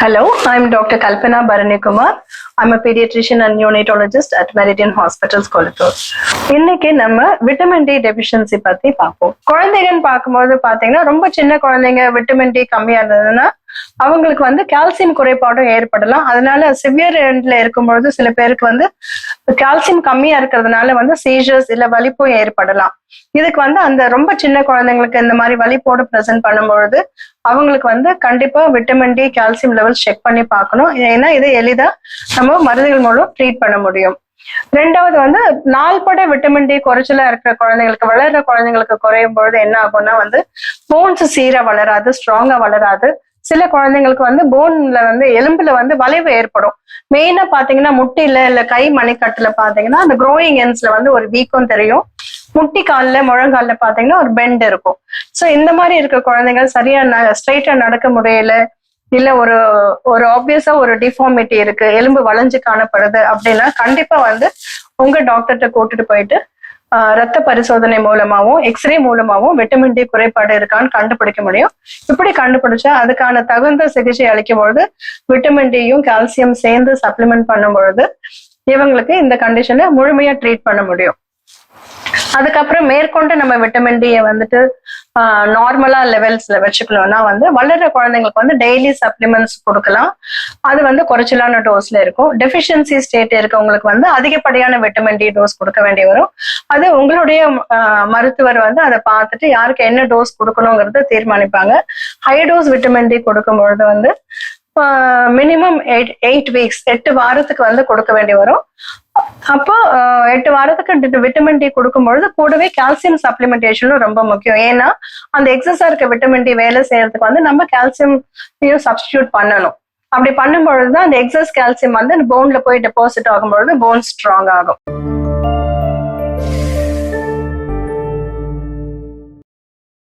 Hello, I'm Dr. Kalpana Bharanikumar. I'm a pediatrician and neonatologist at Meridian Hospitals, Kolithur. இன்னைக்கு நம்ம vitamin D deficiency பத்தி பார்ப்போம். குழந்தைகள் பார்க்கும்போது பாத்தீங்கன்னா ரொம்ப சின்ன குழந்தைங்க விட்டமின் டி கம்மியா இருந்ததுன்னா அவங்களுக்கு கால்சியம் குறைபாடும் ஏற்படலாம். அதனால சிவியர் எண்ட்ல இருக்கும்பொழுது சில பேருக்கு கால்சியம் கம்மியா இருக்கிறதுனால சீஜர்ஸ் இல்ல வலிப்பும் ஏற்படலாம். இதுக்கு அந்த ரொம்ப சின்ன குழந்தைங்களுக்கு இந்த மாதிரி வலிப்போடு பிரசன்ட் பண்ணும்பொழுது அவங்களுக்கு கண்டிப்பா vitamin D calcium level check பண்ணி பார்க்கணும். ஏன்னா இதை எளிதா நம்ம மருந்துகள் மூலம் ட்ரீட் பண்ண முடியும். ரெண்டாவது நாள்பட விட்டமின் டி குறைச்சலா இருக்கிற குழந்தைங்களுக்கு, வளர்ற குழந்தைங்களுக்கு குறையும் பொழுது என்ன ஆகும்னா போன்ஸ் சீரா வளராது, ஸ்ட்ராங்கா வளராது. சில குழந்தைங்களுக்கு போன்ல எலும்புல வளைவு ஏற்படும். மெயினா பாத்தீங்கன்னா முட்டில இல்ல கை மணிக்கட்டுல பாத்தீங்கன்னா அந்த க்ரோயிங் எண்ட்ஸ்ல ஒரு வீக்கம் தெரியும். முட்டி கால்ல முழங்கால்ல பாத்தீங்கன்னா ஒரு பெண்ட் இருக்கும். சோ இந்த மாதிரி இருக்க குழந்தைகள் சரியா ஸ்ட்ரைட்டா நடக்க முடியல, இல்ல ஒரு ஆப்வியஸா ஒரு டிஃபார்மிட்டி இருக்கு, எலும்பு வளைஞ்சு காணப்படுது அப்படின்னா கண்டிப்பா உங்க டாக்டர்கிட்ட கூட்டிட்டு போயிட்டு ரத்த பரிசோதனை மூலமாவும் எக்ஸ்ரே மூலமாவும் விட்டமின் டி குறைபாடு இருக்கான்னு கண்டுபிடிக்க முடியும். இப்படி கண்டுபிடிச்சா அதுக்கான தகுந்த சிகிச்சை அளிக்கும் பொழுது விட்டமின் டியும் கால்சியம் சேர்ந்து சப்ளிமெண்ட் பண்ணும் பொழுது இவங்களுக்கு இந்த கண்டிஷனை முழுமையா ட்ரீட் பண்ண முடியும். அதுக்கப்புறம் மேற்கொண்டு நம்ம விட்டமின் டியை நார்மலா லெவல்ஸ்ல வச்சுக்கணும்னா வளர்ற குழந்தைங்களுக்கு டெய்லி சப்ளிமெண்ட்ஸ் கொடுக்கலாம். அது குறைச்சலான டோஸ்ல இருக்கும். டெஃபிஷியன்சி ஸ்டேட் இருக்கவங்களுக்கு அதிகப்படியான விட்டமின் டி டோஸ் கொடுக்க வேண்டி வரும். அது உங்களுடைய மருத்துவர் அதை பார்த்துட்டு யாருக்கு என்ன டோஸ் கொடுக்கணுங்கிறத தீர்மானிப்பாங்க. ஹை டோஸ் விட்டமின் டி கொடுக்கும்பொழுது மினிமம் 8 வீக்ஸ் 8 வாரத்துக்கு கொடுக்க வேண்டி வரும். அப்போ 8 வாரத்துக்கு விட்டமின் டி கொடுக்கும்பொழுது கூடவே கால்சியம் சப்ளிமெண்டேஷனும் ரொம்ப முக்கியம். ஏன்னா அந்த எக்ஸஸா இருக்க விட்டமின் டி வேலை செய்யறதுக்கு நம்ம கால்சியம் சப்ஸ்டிடியூட் பண்ணணும். அப்படி பண்ணும்பொழுதுதான் அந்த எக்ஸஸ் கால்சியம் போன்ல போய் டெபாசிட் ஆகும்பொழுது போன் ஸ்ட்ராங் ஆகும்.